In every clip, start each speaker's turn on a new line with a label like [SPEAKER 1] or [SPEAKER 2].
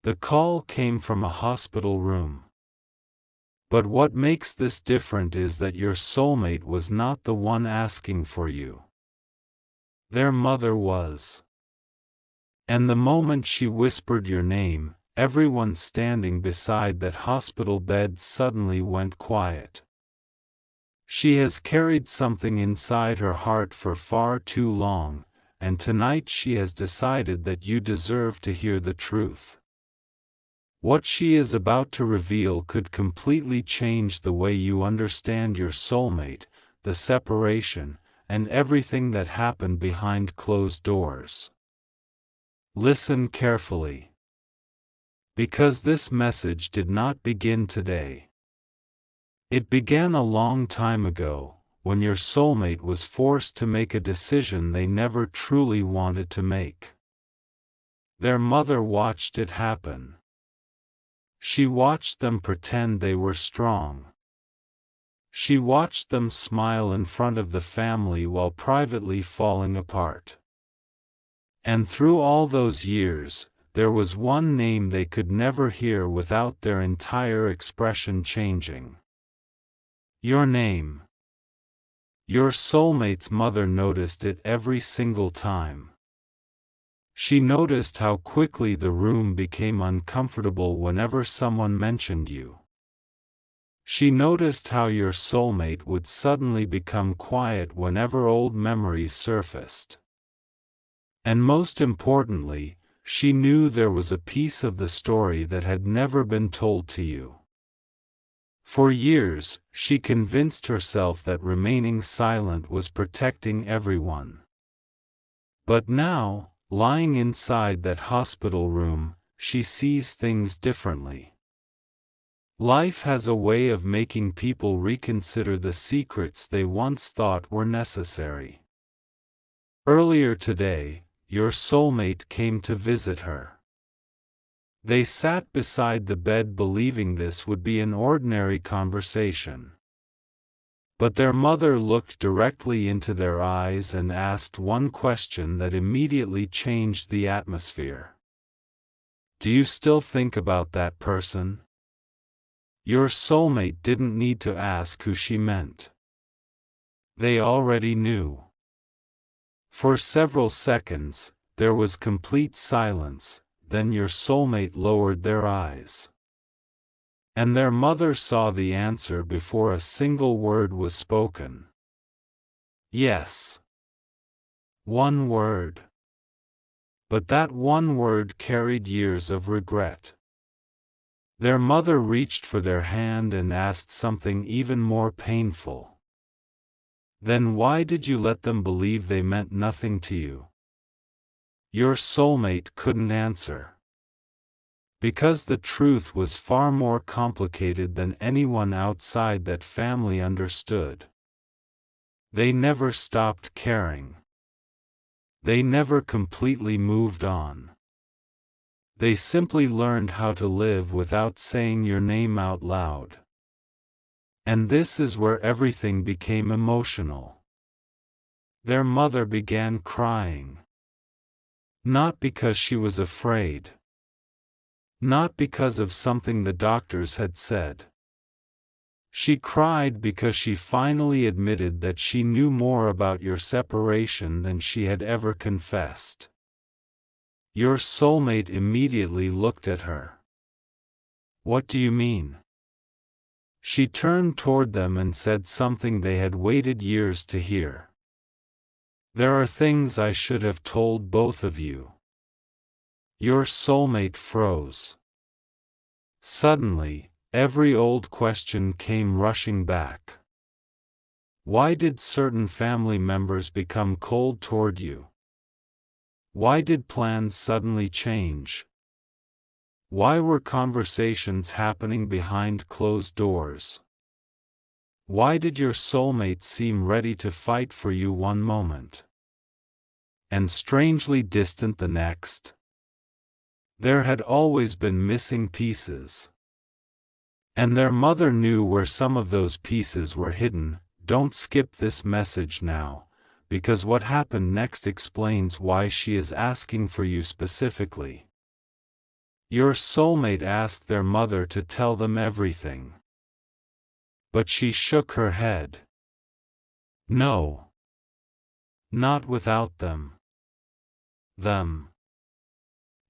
[SPEAKER 1] The call came from a hospital room. But what makes this different is that your soulmate was not the one asking for you. Their mother was. And the moment she whispered your name, everyone standing beside that hospital bed suddenly went quiet. She has carried something inside her heart for far too long, and tonight she has decided that you deserve to hear the truth. What she is about to reveal could completely change the way you understand your soulmate, the separation, and everything that happened behind closed doors. Listen carefully. Because this message did not begin today. It began a long time ago, when your soulmate was forced to make a decision they never truly wanted to make. Their mother watched it happen. She watched them pretend they were strong. She watched them smile in front of the family while privately falling apart. And through all those years, there was one name they could never hear without their entire expression changing. Your name. Your soulmate's mother noticed it every single time. She noticed how quickly the room became uncomfortable whenever someone mentioned you. She noticed how your soulmate would suddenly become quiet whenever old memories surfaced. And most importantly, she knew there was a piece of the story that had never been told to you. For years, she convinced herself that remaining silent was protecting everyone. But now, lying inside that hospital room, she sees things differently. Life has a way of making people reconsider the secrets they once thought were necessary. Earlier today, your soulmate came to visit her. They sat beside the bed believing this would be an ordinary conversation. But their mother looked directly into their eyes and asked one question that immediately changed the atmosphere. Do you still think about that person? Your soulmate didn't need to ask who she meant. They already knew. For several seconds, there was complete silence, then your soulmate lowered their eyes. And their mother saw the answer before a single word was spoken. Yes. One word. But that one word carried years of regret. Their mother reached for their hand and asked something even more painful. Then why did you let them believe they meant nothing to you? Your soulmate couldn't answer. Because the truth was far more complicated than anyone outside that family understood. They never stopped caring. They never completely moved on. They simply learned how to live without saying your name out loud. And this is where everything became emotional. Their mother began crying. Not because she was afraid. Not because of something the doctors had said. She cried because she finally admitted that she knew more about your separation than she had ever confessed. Your soulmate immediately looked at her. What do you mean? She turned toward them and said something they had waited years to hear. There are things I should have told both of you. Your soulmate froze. Suddenly, every old question came rushing back. Why did certain family members become cold toward you? Why did plans suddenly change? Why were conversations happening behind closed doors? Why did your soulmate seem ready to fight for you one moment, and strangely distant the next? There had always been missing pieces. And their mother knew where some of those pieces were hidden. Don't skip this message now, because what happened next explains why she is asking for you specifically. Your soulmate asked their mother to tell them everything. But she shook her head. No. Not without them. Them.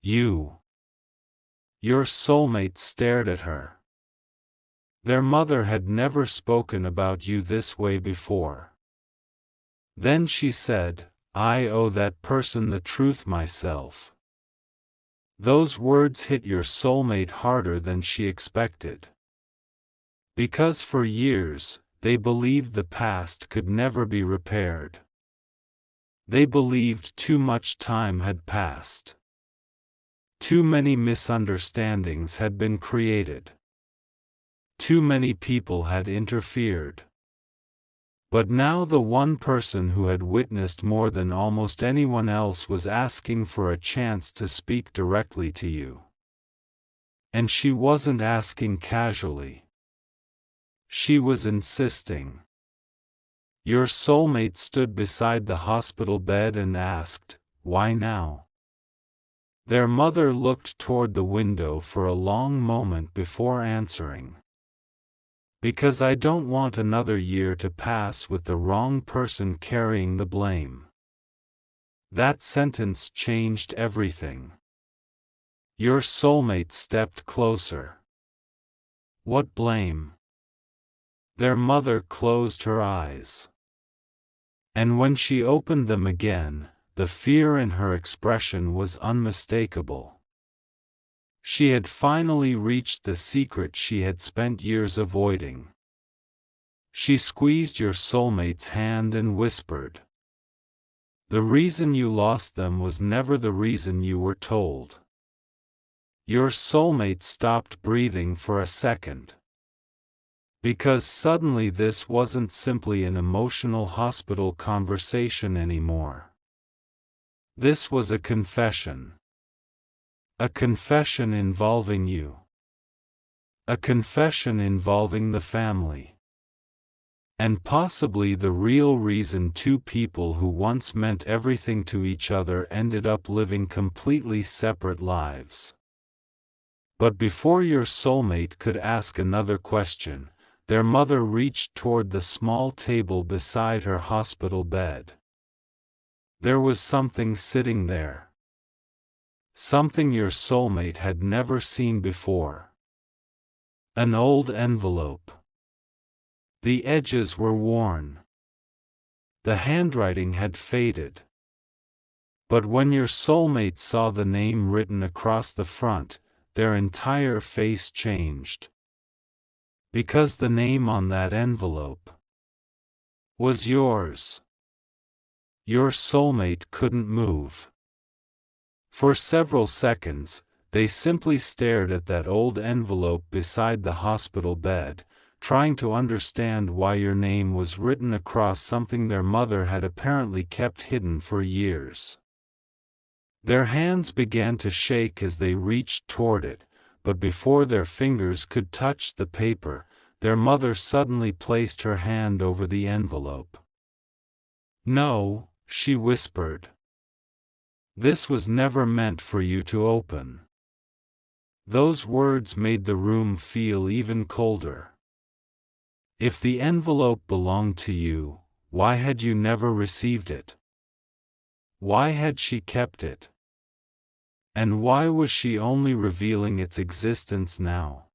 [SPEAKER 1] You. Your soulmate stared at her. Their mother had never spoken about you this way before. Then she said, I owe that person the truth myself. Those words hit your soulmate harder than she expected. Because for years, they believed the past could never be repaired. They believed too much time had passed. Too many misunderstandings had been created. Too many people had interfered. But now the one person who had witnessed more than almost anyone else was asking for a chance to speak directly to you. And she wasn't asking casually. She was insisting. Your soulmate stood beside the hospital bed and asked, Why now? Their mother looked toward the window for a long moment before answering. Because I don't want another year to pass with the wrong person carrying the blame. That sentence changed everything. Your soulmate stepped closer. What blame? Their mother closed her eyes. And when she opened them again, the fear in her expression was unmistakable. She had finally reached the secret she had spent years avoiding. She squeezed your soulmate's hand and whispered. The reason you lost them was never the reason you were told. Your soulmate stopped breathing for a second. Because suddenly this wasn't simply an emotional hospital conversation anymore. This was a confession. A confession involving you. A confession involving the family. And possibly the real reason two people who once meant everything to each other ended up living completely separate lives. But before your soulmate could ask another question, their mother reached toward the small table beside her hospital bed. There was something sitting there. Something your soulmate had never seen before. An old envelope. The edges were worn. The handwriting had faded. But when your soulmate saw the name written across the front, their entire face changed. Because the name on that envelope was yours. Your soulmate couldn't move. For several seconds, they simply stared at that old envelope beside the hospital bed, trying to understand why your name was written across something their mother had apparently kept hidden for years. Their hands began to shake as they reached toward it, but before their fingers could touch the paper, their mother suddenly placed her hand over the envelope. No, she whispered. This was never meant for you to open. Those words made the room feel even colder. If the envelope belonged to you, why had you never received it? Why had she kept it? And why was she only revealing its existence now?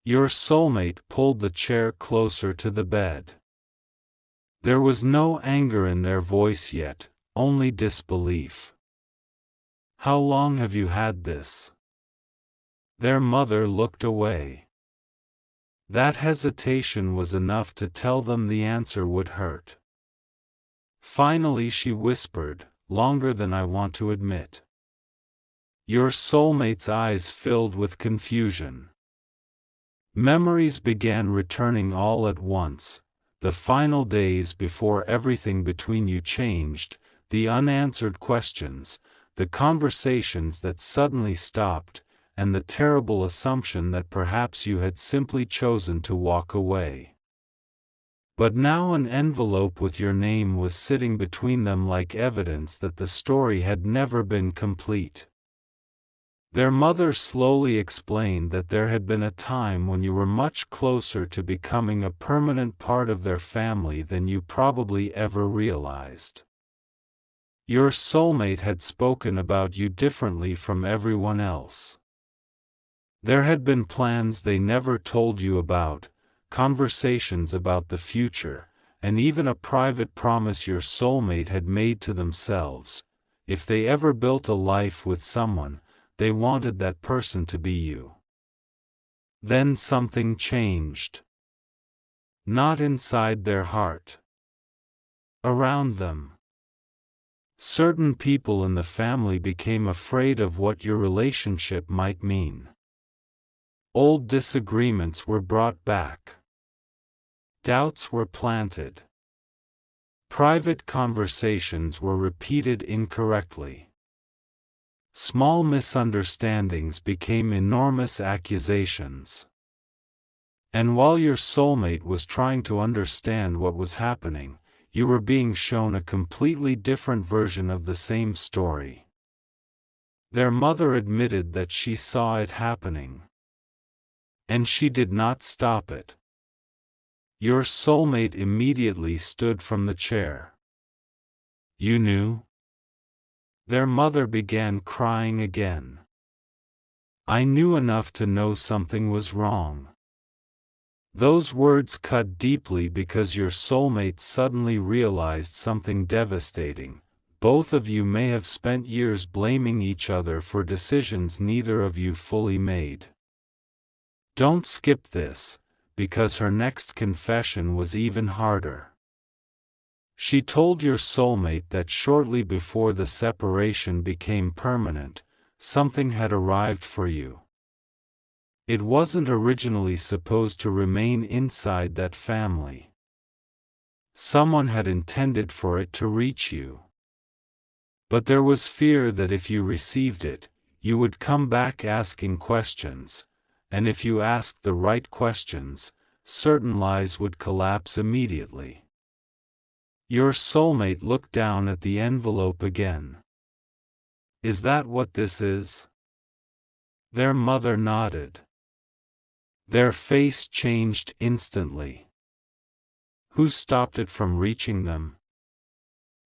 [SPEAKER 1] Your soulmate pulled the chair closer to the bed. There was no anger in their voice yet, only disbelief. How long have you had this? Their mother looked away. That hesitation was enough to tell them the answer would hurt. Finally she whispered, longer than I want to admit. Your soulmate's eyes filled with confusion. Memories began returning all at once, the final days before everything between you changed, the unanswered questions, the conversations that suddenly stopped, and the terrible assumption that perhaps you had simply chosen to walk away. But now an envelope with your name was sitting between them like evidence that the story had never been complete. Their mother slowly explained that there had been a time when you were much closer to becoming a permanent part of their family than you probably ever realized. Your soulmate had spoken about you differently from everyone else. There had been plans they never told you about, conversations about the future, and even a private promise your soulmate had made to themselves. If they ever built a life with someone, they wanted that person to be you. Then something changed. Not inside their heart. Around them. Certain people in the family became afraid of what your relationship might mean. Old disagreements were brought back. Doubts were planted. Private conversations were repeated incorrectly. Small misunderstandings became enormous accusations. And while your soulmate was trying to understand what was happening, you were being shown a completely different version of the same story. Their mother admitted that she saw it happening. And she did not stop it. Your soulmate immediately stood from the chair. You knew? Their mother began crying again. I knew enough to know something was wrong. Those words cut deeply because your soulmate suddenly realized something devastating. Both of you may have spent years blaming each other for decisions neither of you fully made. Don't skip this, because her next confession was even harder. She told your soulmate that shortly before the separation became permanent, something had arrived for you. It wasn't originally supposed to remain inside that family. Someone had intended for it to reach you. But there was fear that if you received it, you would come back asking questions, and if you asked the right questions, certain lies would collapse immediately. Your soulmate looked down at the envelope again. Is that what this is? Their mother nodded. Their face changed instantly. Who stopped it from reaching them?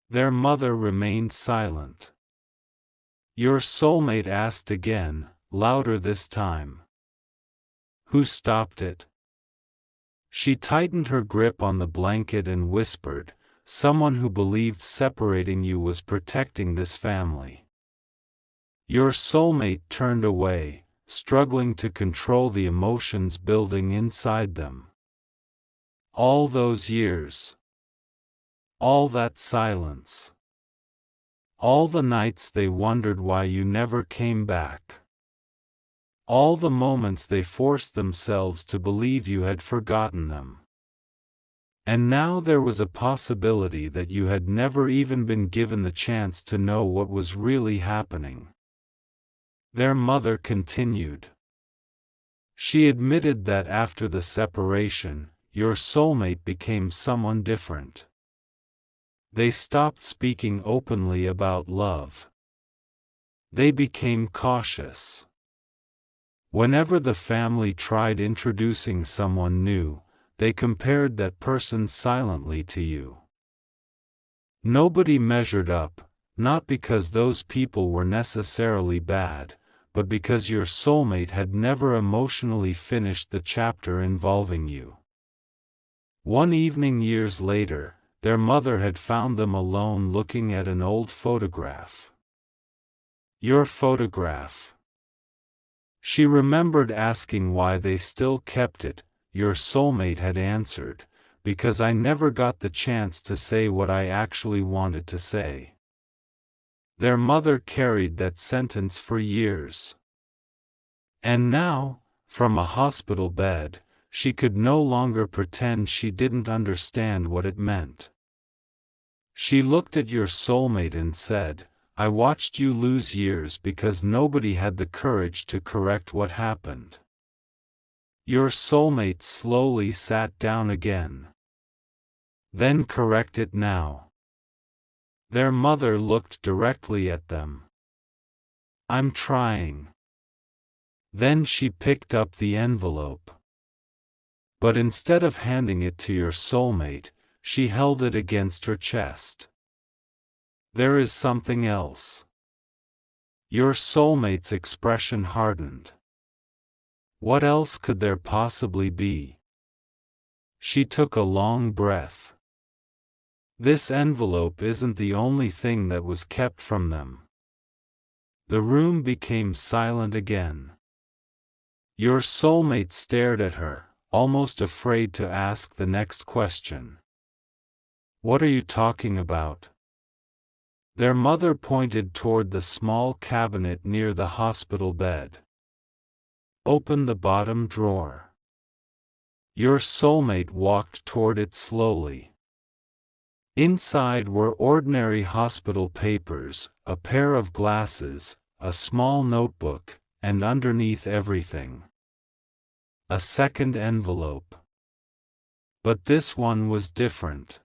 [SPEAKER 1] Their mother remained silent. Your soulmate asked again, louder this time. Who stopped it? She tightened her grip on the blanket and whispered, someone who believed separating you was protecting this family. Your soulmate turned away, struggling to control the emotions building inside them. All those years. All that silence. All the nights they wondered why you never came back. All the moments they forced themselves to believe you had forgotten them. And now there was a possibility that you had never even been given the chance to know what was really happening. Their mother continued. She admitted that after the separation, your soulmate became someone different. They stopped speaking openly about love. They became cautious. Whenever the family tried introducing someone new, they compared that person silently to you. Nobody measured up, not because those people were necessarily bad, but because your soulmate had never emotionally finished the chapter involving you. One evening years later, their mother had found them alone looking at an old photograph. Your photograph. She remembered asking why they still kept it. Your soulmate had answered, because I never got the chance to say what I actually wanted to say. Their mother carried that sentence for years. And now, from a hospital bed, she could no longer pretend she didn't understand what it meant. She looked at your soulmate and said, I watched you lose years because nobody had the courage to correct what happened. Your soulmate slowly sat down again. Then correct it now. Their mother looked directly at them. I'm trying. Then she picked up the envelope. But instead of handing it to your soulmate, she held it against her chest. There is something else. Your soulmate's expression hardened. What else could there possibly be? She took a long breath. This envelope isn't the only thing that was kept from them. The room became silent again. Your soulmate stared at her, almost afraid to ask the next question. What are you talking about? Their mother pointed toward the small cabinet near the hospital bed. Open the bottom drawer. Your soulmate walked toward it slowly. Inside were ordinary hospital papers, a pair of glasses, a small notebook, and underneath everything, a second envelope. But this one was different.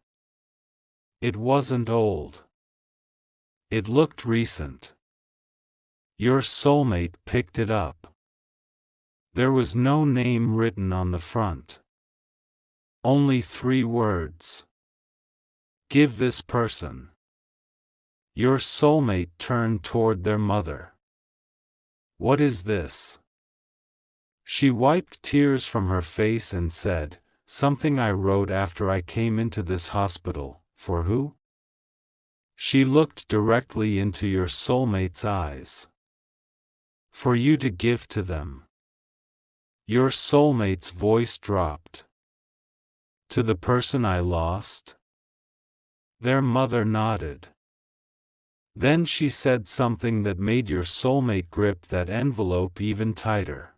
[SPEAKER 1] It wasn't old. It looked recent. Your soulmate picked it up. There was no name written on the front. Only 3 words. Give this person. Your soulmate turned toward their mother. What is this? She wiped tears from her face and said, something I wrote after I came into this hospital. For who? She looked directly into your soulmate's eyes. For you to give to them. Your soulmate's voice dropped. To the person I lost? Their mother nodded. Then she said something that made your soulmate grip that envelope even tighter.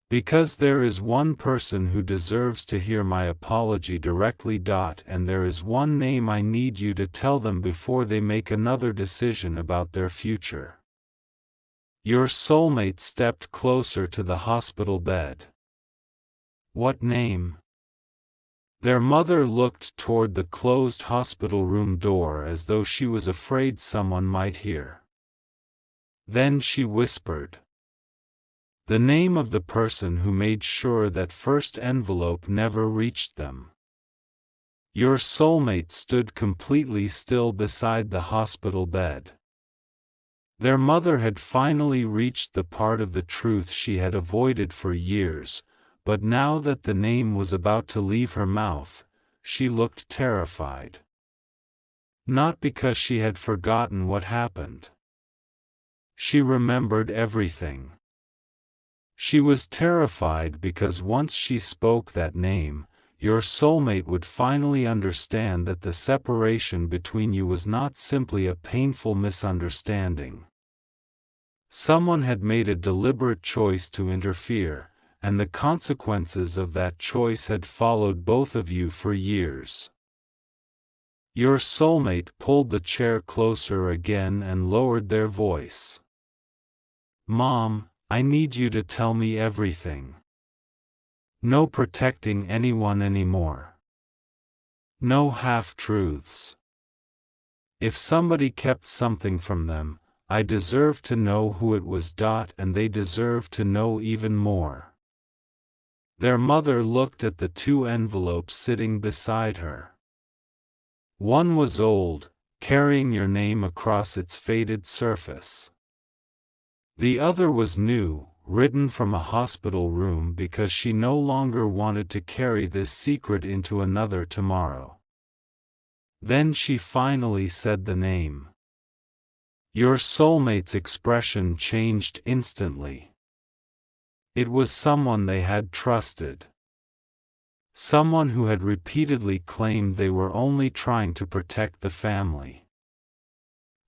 [SPEAKER 1] Because there is one person who deserves to hear my apology directly. And there is one name I need you to tell them before they make another decision about their future. Your soulmate stepped closer to the hospital bed. What name? Their mother looked toward the closed hospital room door as though she was afraid someone might hear. Then she whispered. The name of the person who made sure that first envelope never reached them. Your soulmate stood completely still beside the hospital bed. Their mother had finally reached the part of the truth she had avoided for years. But now that the name was about to leave her mouth, she looked terrified. Not because she had forgotten what happened. She remembered everything. She was terrified because once she spoke that name, your soulmate would finally understand that the separation between you was not simply a painful misunderstanding. Someone had made a deliberate choice to interfere, and the consequences of that choice had followed both of you for years. Your soulmate pulled the chair closer again and lowered their voice. Mom, I need you to tell me everything. No protecting anyone anymore. No half-truths. If somebody kept something from them, I deserve to know who it was. And they deserve to know even more. Their mother looked at the 2 envelopes sitting beside her. One was old, carrying your name across its faded surface. The other was new, written from a hospital room because she no longer wanted to carry this secret into another tomorrow. Then she finally said the name. Your soulmate's expression changed instantly. It was someone they had trusted. Someone who had repeatedly claimed they were only trying to protect the family.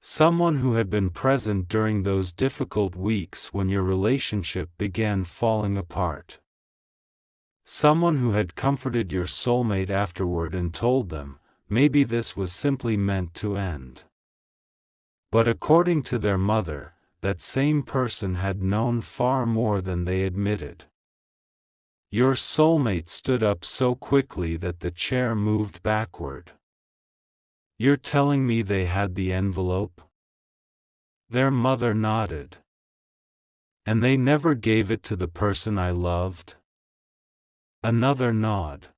[SPEAKER 1] Someone who had been present during those difficult weeks when your relationship began falling apart. Someone who had comforted your soulmate afterward and told them, maybe this was simply meant to end. But according to their mother, that same person had known far more than they admitted. Your soulmate stood up so quickly that the chair moved backward. You're telling me they had the envelope? Their mother nodded. And they never gave it to the person I loved? Another nod.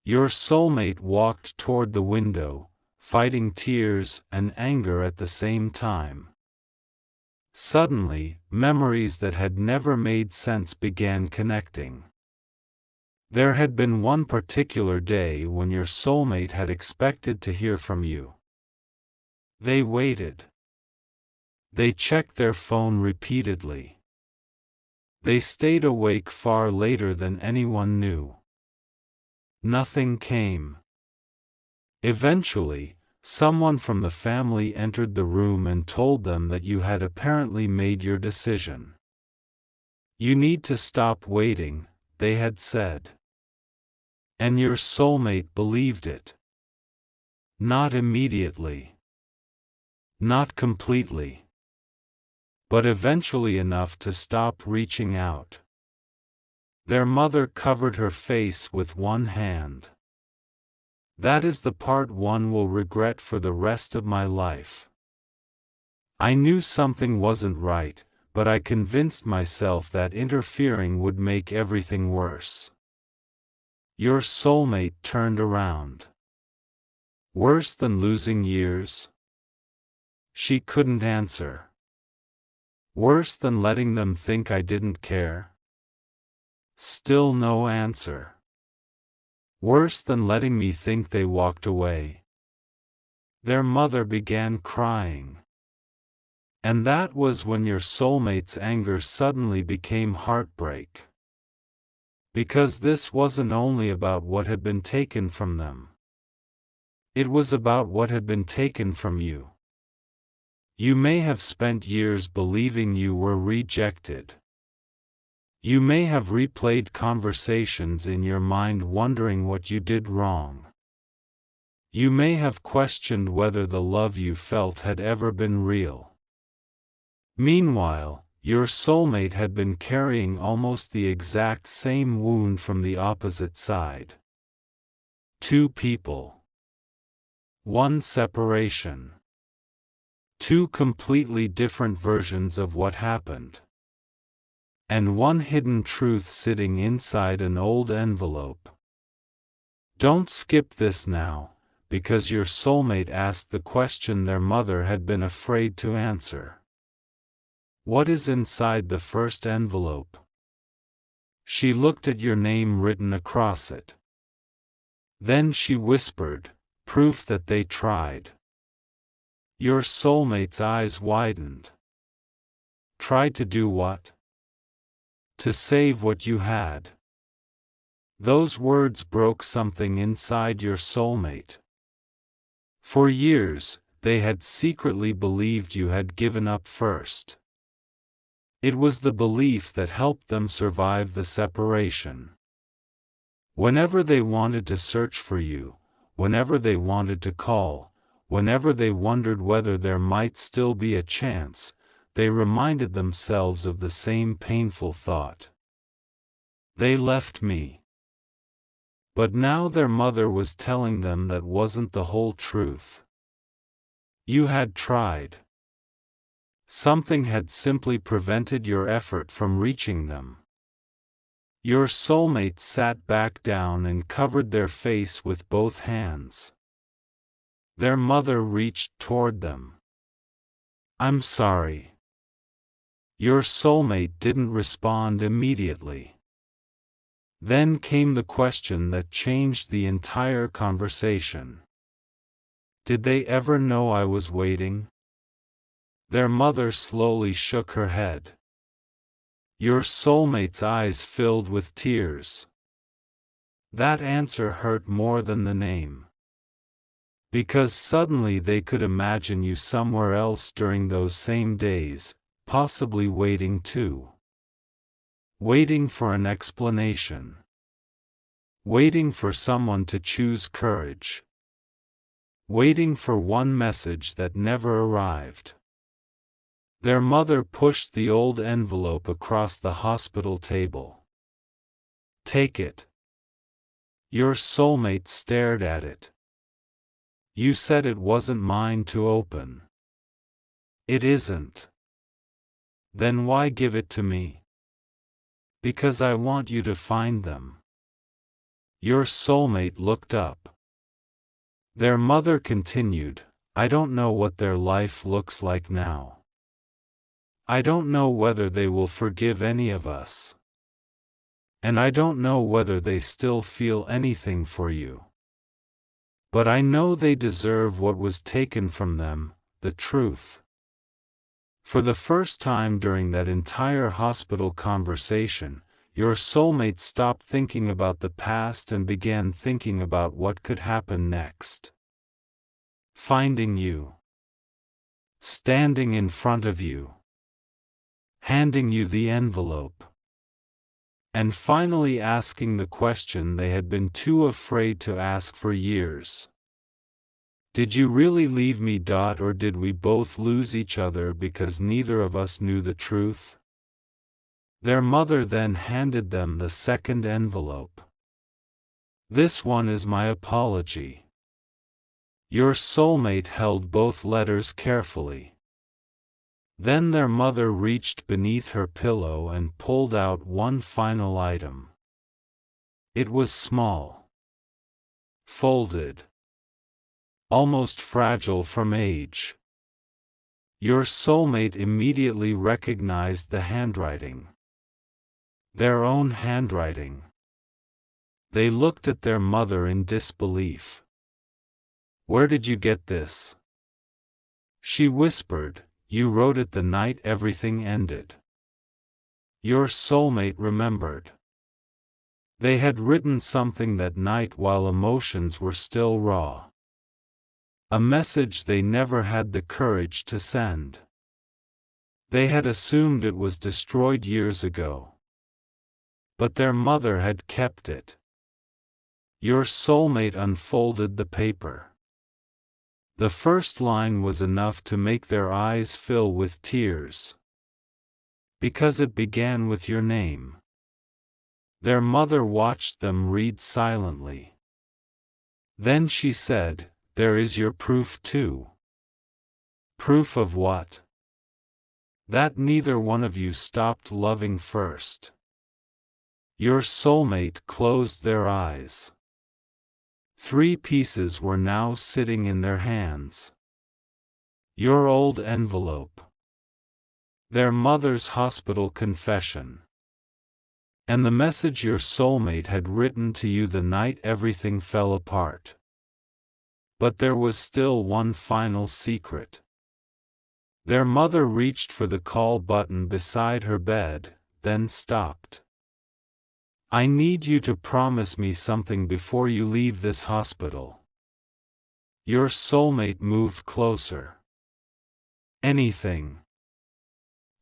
[SPEAKER 1] Your soulmate walked toward the window, fighting tears and anger at the same time. Suddenly, memories that had never made sense began connecting. There had been one particular day when your soulmate had expected to hear from you. They waited. They checked their phone repeatedly. They stayed awake far later than anyone knew. Nothing came. Eventually, someone from the family entered the room and told them that you had apparently made your decision. You need to stop waiting, they had said. And your soulmate believed it. Not immediately. Not completely. But eventually enough to stop reaching out. Their mother covered her face with one hand. That is the part one will regret for the rest of my life. I knew something wasn't right, but I convinced myself that interfering would make everything worse. Your soulmate turned around. Worse than losing years? She couldn't answer. Worse than letting them think I didn't care? Still no answer. Worse than letting me think they walked away? Their mother began crying. And that was when your soulmate's anger suddenly became heartbreak. Because this wasn't only about what had been taken from them. It was about what had been taken from you. You may have spent years believing you were rejected. You may have replayed conversations in your mind wondering what you did wrong. You may have questioned whether the love you felt had ever been real. Meanwhile, your soulmate had been carrying almost the exact same wound from the opposite side. Two people. One separation. Two completely different versions of what happened. And one hidden truth sitting inside an old envelope. Don't skip this now, because your soulmate asked the question their mother had been afraid to answer. What is inside the first envelope? She looked at your name written across it. Then she whispered, proof that they tried. Your soulmate's eyes widened. Tried to do what? To save what you had. Those words broke something inside your soulmate. For years, they had secretly believed you had given up first. It was the belief that helped them survive the separation. Whenever they wanted to search for you, whenever they wanted to call, whenever they wondered whether there might still be a chance, they reminded themselves of the same painful thought. They left me. But now their mother was telling them that wasn't the whole truth. You had tried. Something had simply prevented your effort from reaching them. Your soulmate sat back down and covered their face with both hands. Their mother reached toward them. I'm sorry. Your soulmate didn't respond immediately. Then came the question that changed the entire conversation. Did they ever know I was waiting? Their mother slowly shook her head. Your soulmate's eyes filled with tears. That answer hurt more than the name. Because suddenly they could imagine you somewhere else during those same days, possibly waiting too. Waiting for an explanation. Waiting for someone to choose courage. Waiting for one message that never arrived. Their mother pushed the old envelope across the hospital table. Take it. Your soulmate stared at it. You said it wasn't mine to open. It isn't. Then why give it to me? Because I want you to find them. Your soulmate looked up. Their mother continued, I don't know what their life looks like now. I don't know whether they will forgive any of us. And I don't know whether they still feel anything for you. But I know they deserve what was taken from them, the truth. For the first time during that entire hospital conversation, your soulmate stopped thinking about the past and began thinking about what could happen next. Finding you. Standing in front of you. Handing you the envelope. And finally asking the question they had been too afraid to ask for years. Did you really leave me? Or did we both lose each other because neither of us knew the truth? Their mother then handed them the second envelope. This one is my apology. Your soulmate held both letters carefully. Then their mother reached beneath her pillow and pulled out one final item. It was small. Folded. Almost fragile from age. Your soulmate immediately recognized the handwriting. Their own handwriting. They looked at their mother in disbelief. Where did you get this? She whispered, you wrote it the night everything ended. Your soulmate remembered. They had written something that night while emotions were still raw. A message they never had the courage to send. They had assumed it was destroyed years ago. But their mother had kept it. Your soulmate unfolded the paper. The first line was enough to make their eyes fill with tears. Because it began with your name. Their mother watched them read silently. Then she said, there is your proof too. Proof of what? That neither one of you stopped loving first. Your soulmate closed their eyes. 3 pieces were now sitting in their hands. Your old envelope. Their mother's hospital confession. And the message your soulmate had written to you the night everything fell apart. But there was still one final secret. Their mother reached for the call button beside her bed, then stopped. I need you to promise me something before you leave this hospital. Your soulmate moved closer. Anything.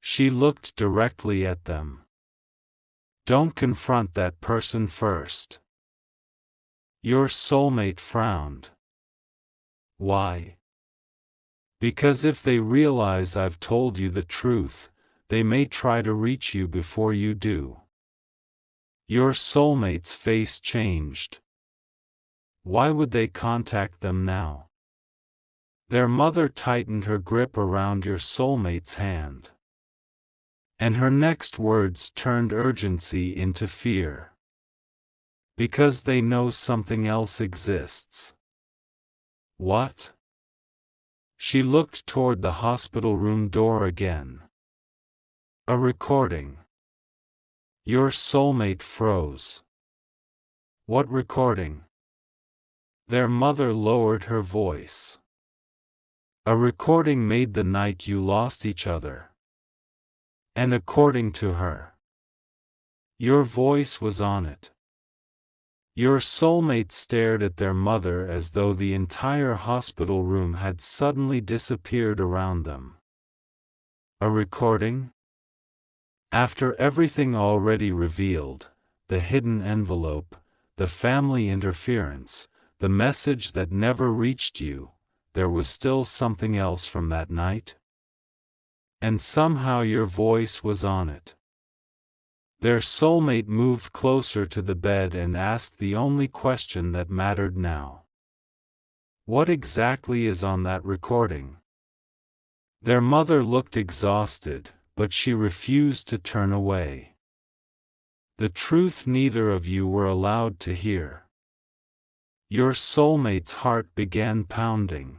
[SPEAKER 1] She looked directly at them. Don't confront that person first. Your soulmate frowned. Why? Because if they realize I've told you the truth, they may try to reach you before you do. Your soulmate's face changed. Why would they contact them now? Their mother tightened her grip around your soulmate's hand. And her next words turned urgency into fear. Because they know something else exists. What? She looked toward the hospital room door again. A recording. Your soulmate froze. What recording? Their mother lowered her voice. A recording made the night you lost each other. And according to her, your voice was on it. Your soulmate stared at their mother as though the entire hospital room had suddenly disappeared around them. A recording? After everything already revealed, the hidden envelope, the family interference, the message that never reached you, there was still something else from that night? And somehow your voice was on it. Their soulmate moved closer to the bed and asked the only question that mattered now. What exactly is on that recording? Their mother looked exhausted, but she refused to turn away. The truth neither of you were allowed to hear. Your soulmate's heart began pounding.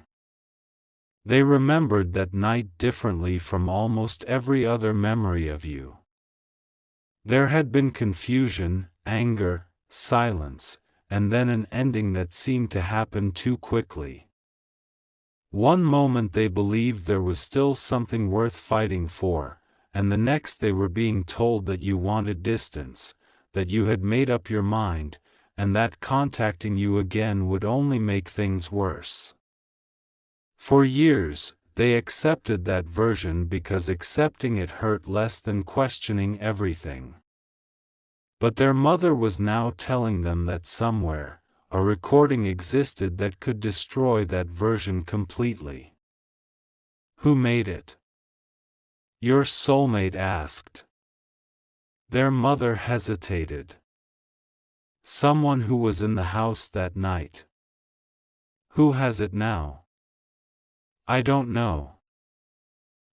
[SPEAKER 1] They remembered that night differently from almost every other memory of you. There had been confusion, anger, silence, and then an ending that seemed to happen too quickly. One moment they believed there was still something worth fighting for, and the next they were being told that you wanted distance, that you had made up your mind, and that contacting you again would only make things worse. For years, they accepted that version because accepting it hurt less than questioning everything. But their mother was now telling them that somewhere, a recording existed that could destroy that version completely. Who made it? Your soulmate asked. Their mother hesitated. Someone who was in the house that night. Who has it now? I don't know.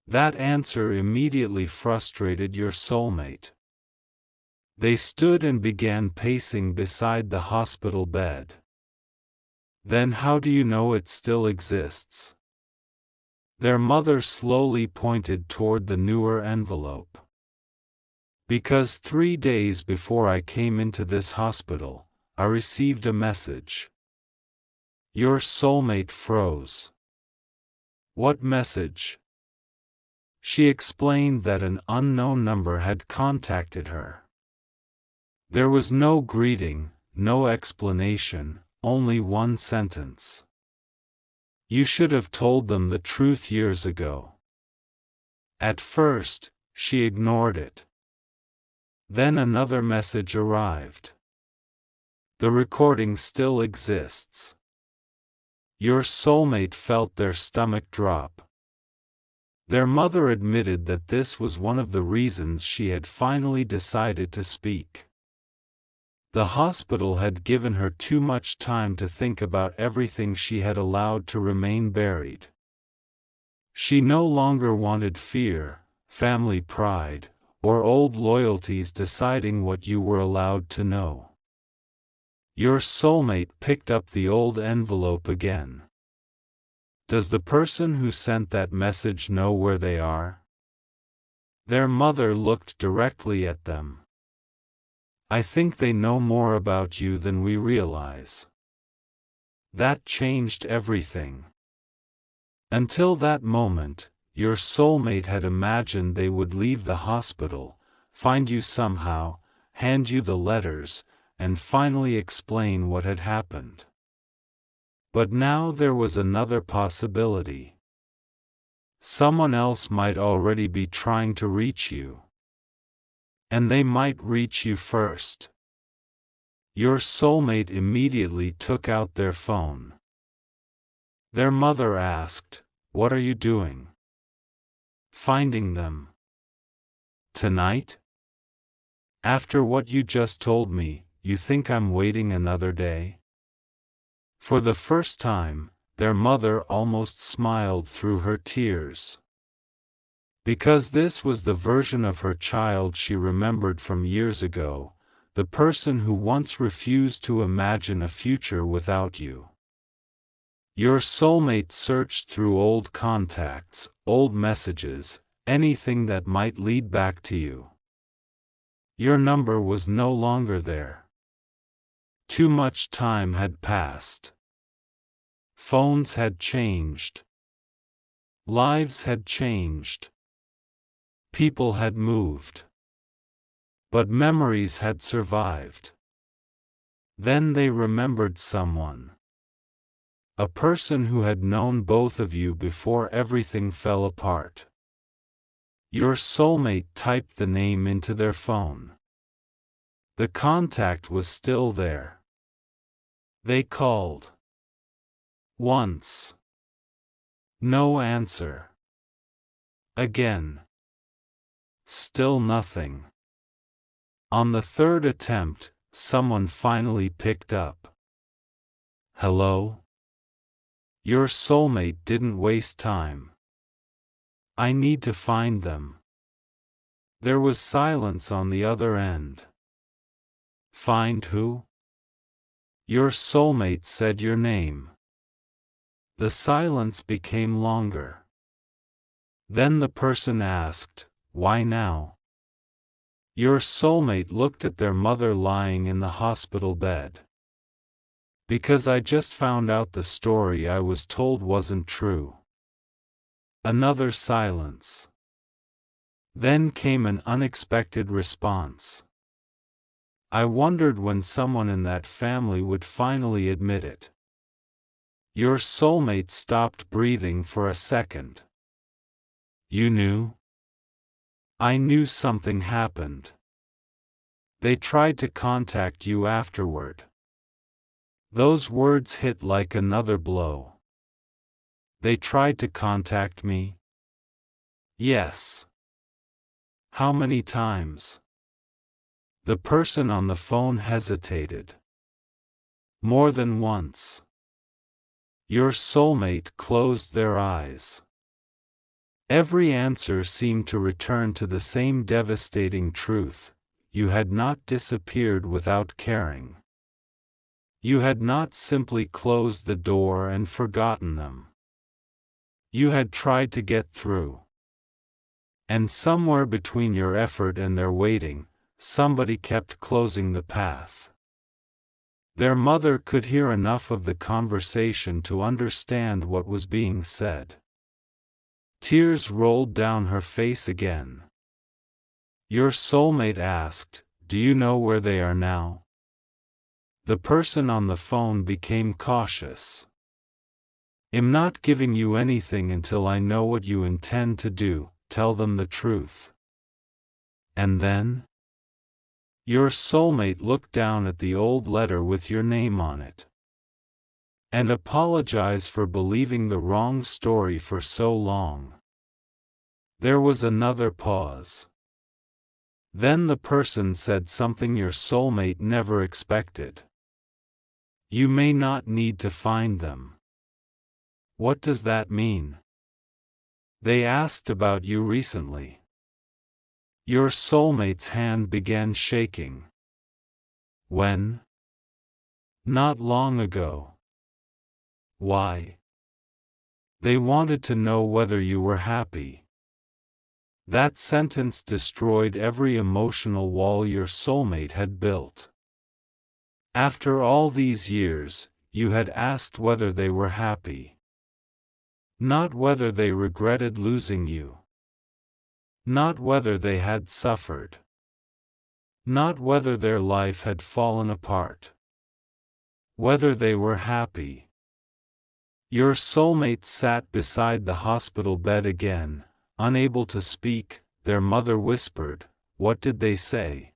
[SPEAKER 1] That answer immediately frustrated your soulmate. They stood and began pacing beside the hospital bed. Then how do you know it still exists? Their mother slowly pointed toward the newer envelope. Because 3 days before I came into this hospital, I received a message. Your soulmate froze. What message? She explained that an unknown number had contacted her. There was no greeting, no explanation, only one sentence. You should have told them the truth years ago. At first, she ignored it. Then another message arrived. The recording still exists. Your soulmate felt their stomach drop. Their mother admitted that this was one of the reasons she had finally decided to speak. The hospital had given her too much time to think about everything she had allowed to remain buried. She no longer wanted fear, family pride, or old loyalties deciding what you were allowed to know. Your soulmate picked up the old envelope again. Does the person who sent that message know where they are? Their mother looked directly at them. I think they know more about you than we realize. That changed everything. Until that moment, your soulmate had imagined they would leave the hospital, find you somehow, hand you the letters, and finally explain what had happened. But now there was another possibility. Someone else might already be trying to reach you. And they might reach you first. Your soulmate immediately took out their phone. Their mother asked, "What are you doing?" "Finding them." "Tonight? After what you just told me, you think I'm waiting another day?" For the first time, their mother almost smiled through her tears. Because this was the version of her child she remembered from years ago, the person who once refused to imagine a future without you. Your soulmate searched through old contacts, old messages, anything that might lead back to you. Your number was no longer there. Too much time had passed. Phones had changed. Lives had changed. People had moved. But memories had survived. Then they remembered someone. A person who had known both of you before everything fell apart. Your soulmate typed the name into their phone. The contact was still there. They called. Once. No answer. Again. Still nothing. On the third attempt, someone finally picked up. Hello? Your soulmate didn't waste time. I need to find them. There was silence on the other end. Find who? Your soulmate said your name. The silence became longer. Then the person asked, "Why now?" Your soulmate looked at their mother lying in the hospital bed. "Because I just found out the story I was told wasn't true." Another silence. Then came an unexpected response. "I wondered when someone in that family would finally admit it." Your soulmate stopped breathing for a second. "You knew?" "I knew something happened. They tried to contact you afterward." Those words hit like another blow. "They tried to contact me?" "Yes." "How many times?" The person on the phone hesitated. "More than once." Your soulmate closed their eyes. Every answer seemed to return to the same devastating truth: you had not disappeared without caring. You had not simply closed the door and forgotten them. You had tried to get through. And somewhere between your effort and their waiting, somebody kept closing the path. Their mother could hear enough of the conversation to understand what was being said. Tears rolled down her face again. Your soulmate asked, "Do you know where they are now?" The person on the phone became cautious. "I'm not giving you anything until I know what you intend to do. Tell them the truth." "And then?" Your soulmate looked down at the old letter with your name on it. "And apologize for believing the wrong story for so long." There was another pause. Then the person said something your soulmate never expected. "You may not need to find them." "What does that mean?" "They asked about you recently." Your soulmate's hand began shaking. "When?" "Not long ago." "Why?" "They wanted to know whether you were happy." That sentence destroyed every emotional wall your soulmate had built. After all these years, you had asked whether they were happy. Not whether they regretted losing you. Not whether they had suffered. Not whether their life had fallen apart. Whether they were happy. Your soulmate sat beside the hospital bed again, unable to speak. Their mother whispered, "What did they say?"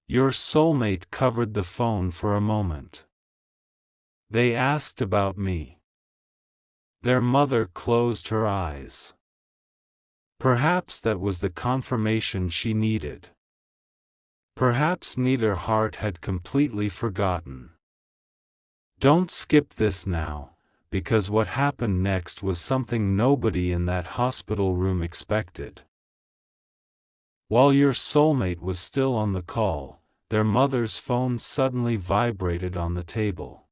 [SPEAKER 1] Your soulmate covered the phone for a moment. "They asked about me." Their mother closed her eyes. Perhaps that was the confirmation she needed. Perhaps neither heart had completely forgotten. Don't skip this now, because what happened next was something nobody in that hospital room expected. While your soulmate was still on the call, their mother's phone suddenly vibrated on the table.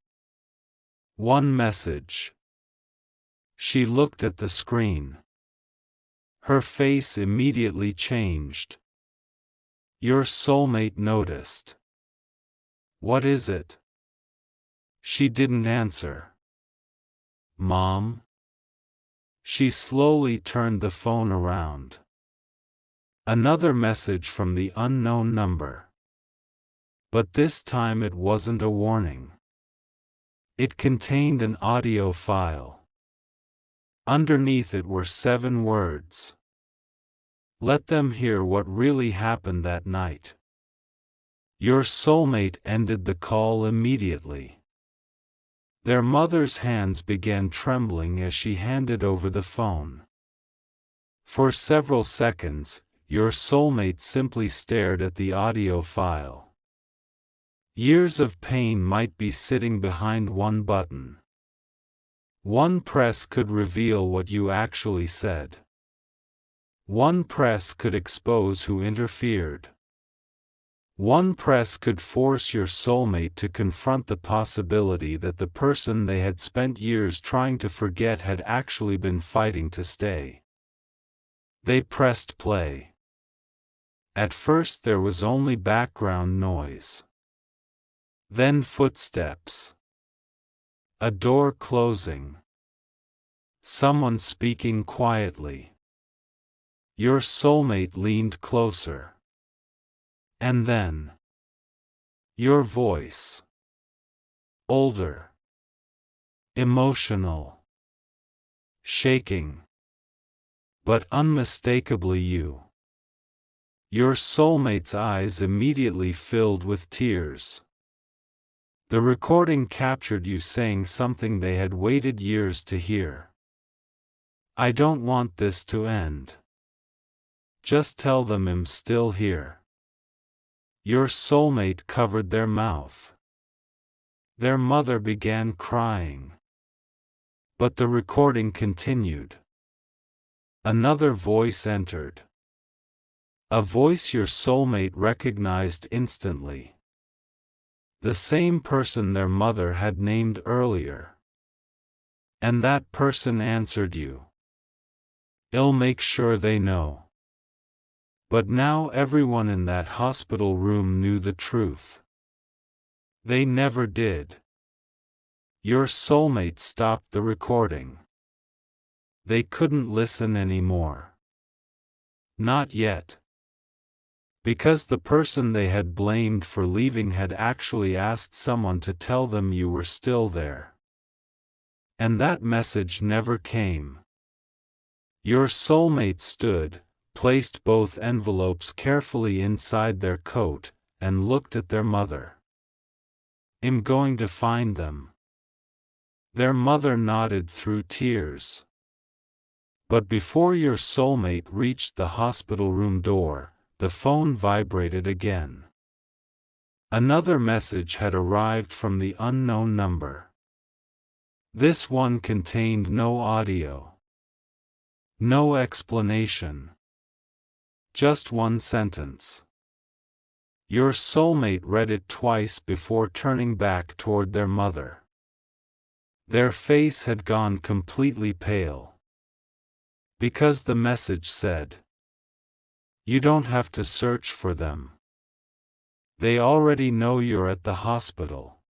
[SPEAKER 1] One message. She looked at the screen. Her face immediately changed. Your soulmate noticed. "What is it?" She didn't answer. "Mom?" She slowly turned the phone around. Another message from the unknown number. But this time it wasn't a warning. It contained an audio file. Underneath it were 7 words. Let them hear what really happened that night. Your soulmate ended the call immediately. Their mother's hands began trembling as she handed over the phone. For several seconds, your soulmate simply stared at the audio file. Years of pain might be sitting behind one button. One press could reveal what you actually said. One press could expose who interfered. One press could force your soulmate to confront the possibility that the person they had spent years trying to forget had actually been fighting to stay. They pressed play. At first there was only background noise. Then footsteps. A door closing. Someone speaking quietly. Your soulmate leaned closer. And then, your voice. Older. Emotional. Shaking. But unmistakably you. Your soulmate's eyes immediately filled with tears. The recording captured you saying something they had waited years to hear. I don't want this to end. Just tell them I'm still here. Your soulmate covered their mouth. Their mother began crying. But the recording continued. Another voice entered. A voice your soulmate recognized instantly. The same person their mother had named earlier. And that person answered you. I'll make sure they know. But now everyone in that hospital room knew the truth. They never did. Your soulmate stopped the recording. They couldn't listen anymore. Not yet. Because the person they had blamed for leaving had actually asked someone to tell them you were still there. And that message never came. Your soulmate stood, placed both envelopes carefully inside their coat, and looked at their mother. I'm going to find them. Their mother nodded through tears. But before your soulmate reached the hospital room door, the phone vibrated again. Another message had arrived from the unknown number. This one contained no audio. No explanation. Just one sentence. Your soulmate read it twice before turning back toward their mother. Their face had gone completely pale. Because the message said, "You don't have to search for them. They already know you're at the hospital."